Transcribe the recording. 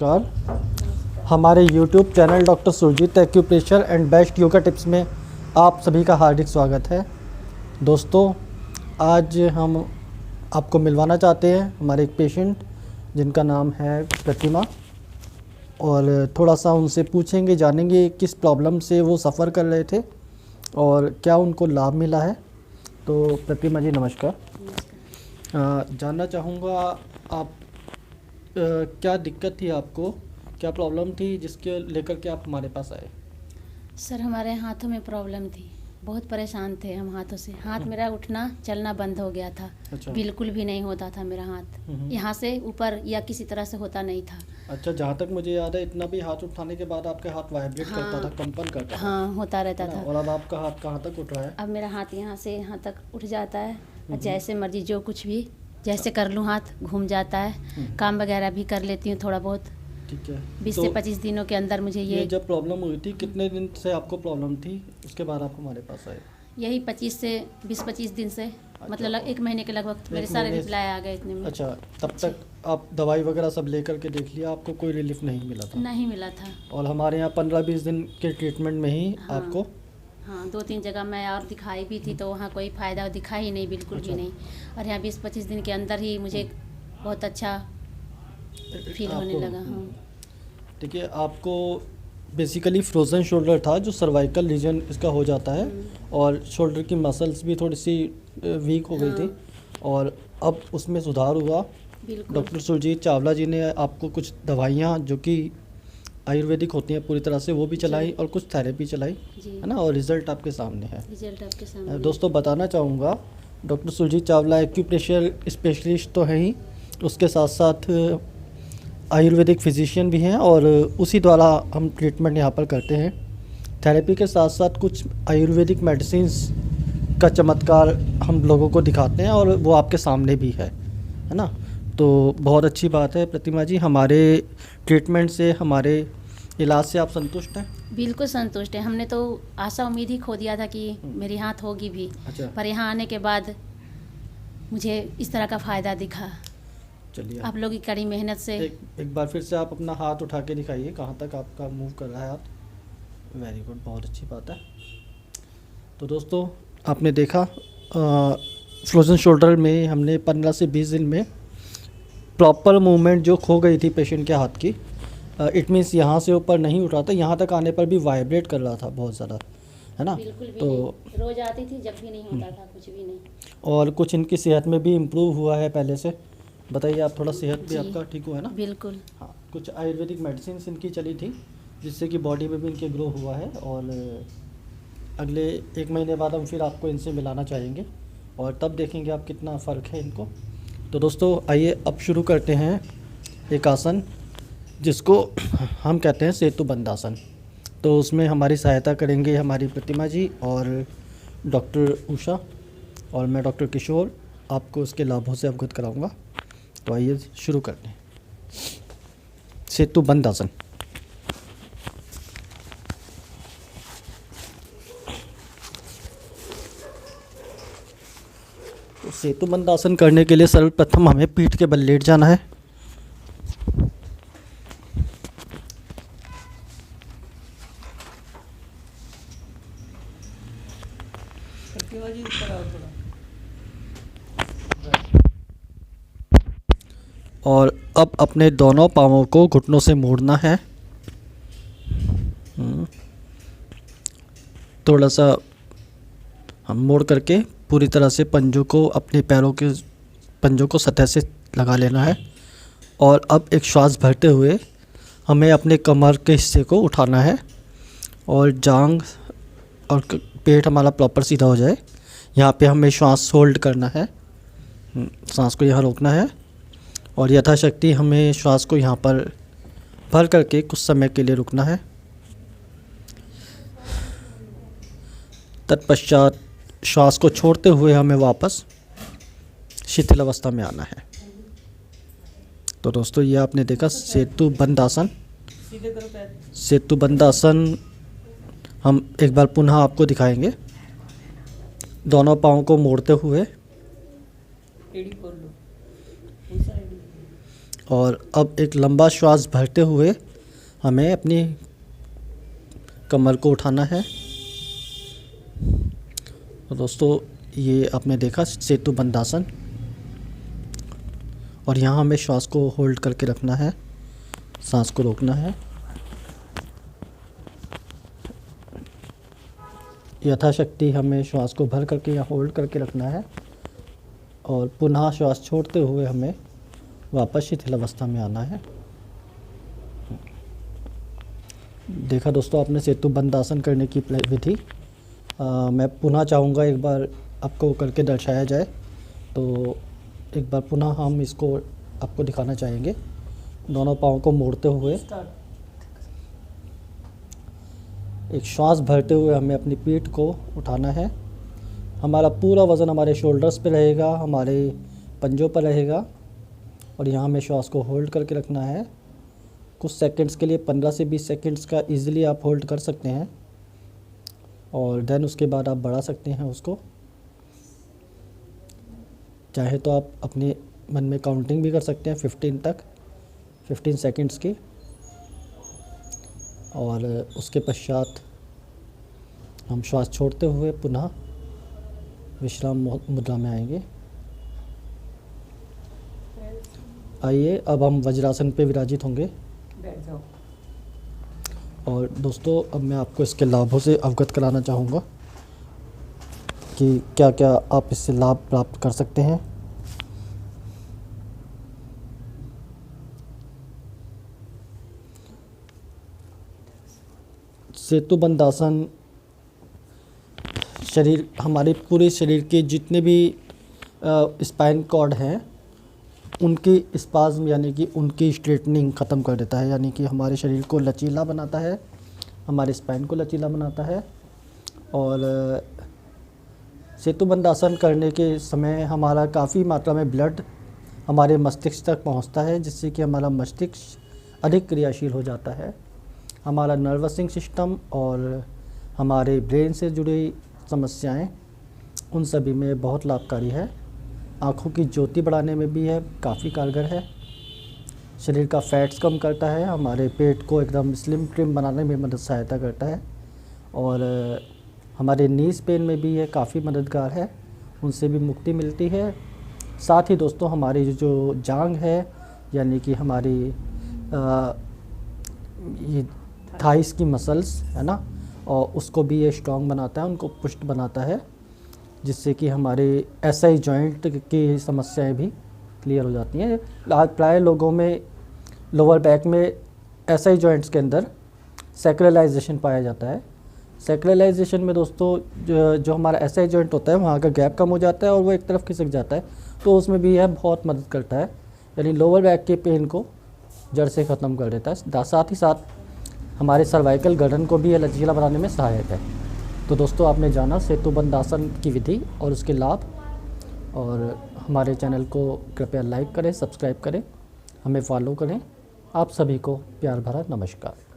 नमस्कार। हमारे YouTube channel doctor Surjeet acupressure and best yoga tips में आप सभी का हार्दिक स्वागत है। दोस्तों, आज हम आपको मिलवाना चाहते हैं हमारे एक पेशेंट जिनका नाम है प्रतिमा, और थोड़ा सा उनसे पूछेंगे, जानेंगे किस प्रॉब्लम से वो सफ़र कर रहे थे और क्या उनको लाभ मिला है। तो प्रतिमा जी नमस्कार। जानना चाहूँगा आप क्या दिक्कत थी आपको, क्या प्रॉब्लम थी जिसके लेकर के आप हमारे पास आए? सर, हमारे हाथों में प्रॉब्लम थी, बहुत परेशान थे हम हाथों से। हाथ मेरा उठना चलना बंद हो गया था। अच्छा। बिल्कुल भी नहीं होता था मेरा हाथ, यहाँ से ऊपर या किसी तरह से होता नहीं था। अच्छा, जहाँ तक मुझे याद है इतना भी हाथ उठाने के बाद आपके हाथ वाइब्रेट हाँ, करता था, कंपन करता था। हाँ, होता रहता है ना? था। और अब आपका हाथ कहाँ तक उठ रहा है? अब मेरा हाथ यहाँ से यहाँ तक उठ जाता है, और जैसे मर्जी जो कुछ भी जैसे कर लूँ हाथ घूम जाता है। काम वगैरह भी कर लेती हूँ थोड़ा बहुत। ठीक है। 20 तो से 25 दिनों के अंदर मुझे ये ये जब प्रॉब्लम हुई थी, कितने दिन से आपको प्रॉब्लम थी, उसके बाद आप हमारे पास आए? यही 20-25 दिन से, मतलब 1 महीने के लगभग मेरे सारे रिप्लाई आ गए इतने में। अच्छा, तब तक आप दवाई वगैरह सब लेकर के देख लिया, आपको कोई रिलीफ नहीं मिला था? नहीं मिला था। और हमारे यहाँ 15-20 दिन के ट्रीटमेंट में ही हाँ। आपको हाँ, 2-3 जगह मैं और दिखाई भी थी तो वहाँ कोई फ़ायदा दिखा ही नहीं, बिल्कुल भी नहीं। और यहाँ 20-25 दिन के अंदर ही मुझे बहुत अच्छा फील होने लगा। हाँ, ठीक है। आपको बेसिकली फ्रोज़न शोल्डर था, जो सर्वाइकल रीजन इसका हो जाता है, और शोल्डर की मसल्स भी थोड़ी सी वीक हो गई थी, और अब उसमें सुधार हुआ। बिल्कुल। डॉक्टर सुरजीत चावला जी ने आपको कुछ दवाइयाँ जो कि आयुर्वेदिक होती हैं पूरी तरह से, वो भी चलाई, और कुछ थेरेपी चलाई, जी, है ना, और रिज़ल्ट आपके सामने है। रिजल्ट आपके सामने। दोस्तों, बताना चाहूँगा doctor Surjeet Chawla acupressure specialist तो हैं ही, उसके साथ साथ आयुर्वेदिक फिजिशियन भी हैं, और उसी द्वारा हम ट्रीटमेंट यहाँ पर करते हैं। थेरेपी के साथ साथ कुछ आयुर्वेदिक मेडिसिन्स का चमत्कार हम लोगों को दिखाते हैं, और वो आपके सामने भी है ना। तो बहुत अच्छी बात है प्रतिमा जी, हमारे ट्रीटमेंट से, हमारे इलाज से आप संतुष्ट हैं? बिल्कुल संतुष्ट है। हमने तो आशा उम्मीद ही खो दिया था कि मेरी हाथ होगी भी। अच्छा। पर यहाँ आने के बाद मुझे इस तरह का फ़ायदा दिखा। चलिए, आप लोग की कड़ी मेहनत से। एक बार फिर से आप अपना हाथ उठा के दिखाइए, कहाँ तक आपका मूव कर रहा है हाथ। वेरी गुड, बहुत अच्छी बात है। तो दोस्तों, आपने देखा फ्रोज़न शोल्डर में हमने 15 से 20 दिन में प्रॉपर मूवमेंट जो खो गई थी पेशेंट के हाथ की, इट मीन्स यहाँ से ऊपर नहीं उठ रहा था, यहाँ तक आने पर भी वाइब्रेट कर रहा था बहुत ज़्यादा, है ना। बिल्कुल भी तो नहीं। रोज आती थी, जब भी नहीं होता था, कुछ भी नहीं। और कुछ इनकी सेहत में भी इम्प्रूव हुआ है पहले से। बताइए आप, थोड़ा सेहत भी जी। आपका ठीक हुआ है ना? बिल्कुल। हाँ, कुछ आयुर्वेदिक मेडिसिन इनकी चली थी, जिससे कि बॉडी में भी इनके ग्रो हुआ है, और अगले 1 महीने बाद हम फिर आपको इनसे मिलाना चाहेंगे, और तब देखेंगे आप कितना फ़र्क है इनको। तो दोस्तों, आइए अब शुरू करते हैं एक आसन जिसको हम कहते हैं सेतु बंद आसन। तो उसमें हमारी सहायता करेंगे हमारी प्रतिमा जी और डॉक्टर उषा, और मैं डॉक्टर किशोर आपको उसके लाभों से अवगत कराऊंगा। तो आइए शुरू करते हैं सेतु बंद आसन। तो सेतु बंद आसन करने के लिए सर्वप्रथम हमें पीठ के बल लेट जाना है। और अब अपने दोनों पाँवों को घुटनों से मोड़ना है। थोड़ा सा हम मोड़ करके पूरी तरह से पंजों को, अपने पैरों के पंजों को सतह से लगा लेना है। और अब एक श्वास भरते हुए हमें अपने कमर के हिस्से को उठाना है, और जांग और पेट हमारा प्रॉपर सीधा हो जाए। यहाँ पे हमें श्वास होल्ड करना है, सांस को यहाँ रोकना है, और यथाशक्ति हमें श्वास को यहाँ पर भर करके कुछ समय के लिए रुकना है। तत्पश्चात श्वास को छोड़ते हुए हमें वापस शिथिल अवस्था में आना है। तो दोस्तों, ये आपने देखा सेतु बंद आसन। सेतु बंद आसन हम एक बार पुनः आपको दिखाएंगे। दोनों पाँव को मोड़ते हुए और अब एक लंबा श्वास भरते हुए हमें अपनी कमर को उठाना है। तो दोस्तों ये आपने देखा सेतु बंधासन, और यहाँ हमें श्वास को होल्ड करके रखना है, सांस को रोकना है। यथाशक्ति हमें श्वास को भर करके यहाँ होल्ड करके रखना है और पुनः श्वास छोड़ते हुए हमें वापस शिथिल अवस्था में आना है। देखा दोस्तों आपने सेतु बंधासन करने की विधि। मैं पुनः चाहूँगा एक बार आपको करके दर्शाया जाए, तो एक बार पुनः हम इसको आपको दिखाना चाहेंगे। दोनों पाँव को मोड़ते हुए एक श्वास भरते हुए हमें अपनी पीठ को उठाना है। हमारा पूरा वज़न हमारे शोल्डर्स पे रहेगा, हमारे पंजों पर रहेगा, और यहाँ हमें श्वास को होल्ड करके रखना है कुछ सेकंड्स के लिए। 15 से 20 सेकंड्स का इजीली आप होल्ड कर सकते हैं, और देन उसके बाद आप बढ़ा सकते हैं उसको। चाहे तो आप अपने मन में काउंटिंग भी कर सकते हैं 15 तक, 15 सेकंड्स की, और उसके पश्चात हम श्वास छोड़ते हुए पुनः विश्राम मुद्रा में आएंगे। आइए अब हम वज्रासन पे विराजित होंगे। बैठ जाओ। और दोस्तों अब मैं आपको इसके लाभों से अवगत कराना चाहूँगा कि क्या क्या आप इससे लाभ प्राप्त कर सकते हैं। सेतु बंधासन शरीर, हमारे पूरे शरीर के जितने भी स्पाइन कॉर्ड हैं उनकी स्पाज्म यानी कि उनकी स्ट्रेटनिंग ख़त्म कर देता है, यानी कि हमारे शरीर को लचीला बनाता है, हमारे स्पाइन को लचीला बनाता है। और सेतु बंधासन करने के समय हमारा काफ़ी मात्रा में ब्लड हमारे मस्तिष्क तक पहुंचता है, जिससे कि हमारा मस्तिष्क अधिक क्रियाशील हो जाता है। हमारा नर्वसिंग सिस्टम और हमारे ब्रेन से जुड़ी समस्याएं, उन सभी में बहुत लाभकारी है। आँखों की ज्योति बढ़ाने में भी है, काफ़ी कारगर है। शरीर का फैट्स कम करता है, हमारे पेट को एकदम स्लिम ट्रिम बनाने में मदद सहायता करता है, और हमारे नीज पेन में भी ये काफ़ी मददगार है, उनसे भी मुक्ति मिलती है। साथ ही दोस्तों हमारी जो जांघ है, यानी कि हमारी ये थाइस की मसल्स है ना, और उसको भी ये स्ट्रॉन्ग बनाता है, उनको पुष्ट बनाता है, जिससे कि हमारे एसआई जॉइंट की समस्याएं भी क्लियर हो जाती हैं। प्राय लोगों में लोअर बैक में एसआई जॉइंट्स के अंदर सैक्रलाइजेशन पाया जाता है। सैक्रलाइजेशन में दोस्तों जो हमारा एसआई जॉइंट होता है वहाँ का गैप कम हो जाता है और वो एक तरफ खिसक जाता है, तो उसमें भी यह बहुत मदद करता है, यानी लोअर बैक के पेन को जड़ से ख़त्म कर देता है। साथ ही साथ हमारे सर्वाइकल गर्दन को भी यह लचीला बनाने में सहायक है। तो दोस्तों आपने जाना सेतु बंधासन की विधि और उसके लाभ, और हमारे चैनल को कृपया लाइक करें, सब्सक्राइब करें, हमें फॉलो करें। आप सभी को प्यार भरा नमस्कार।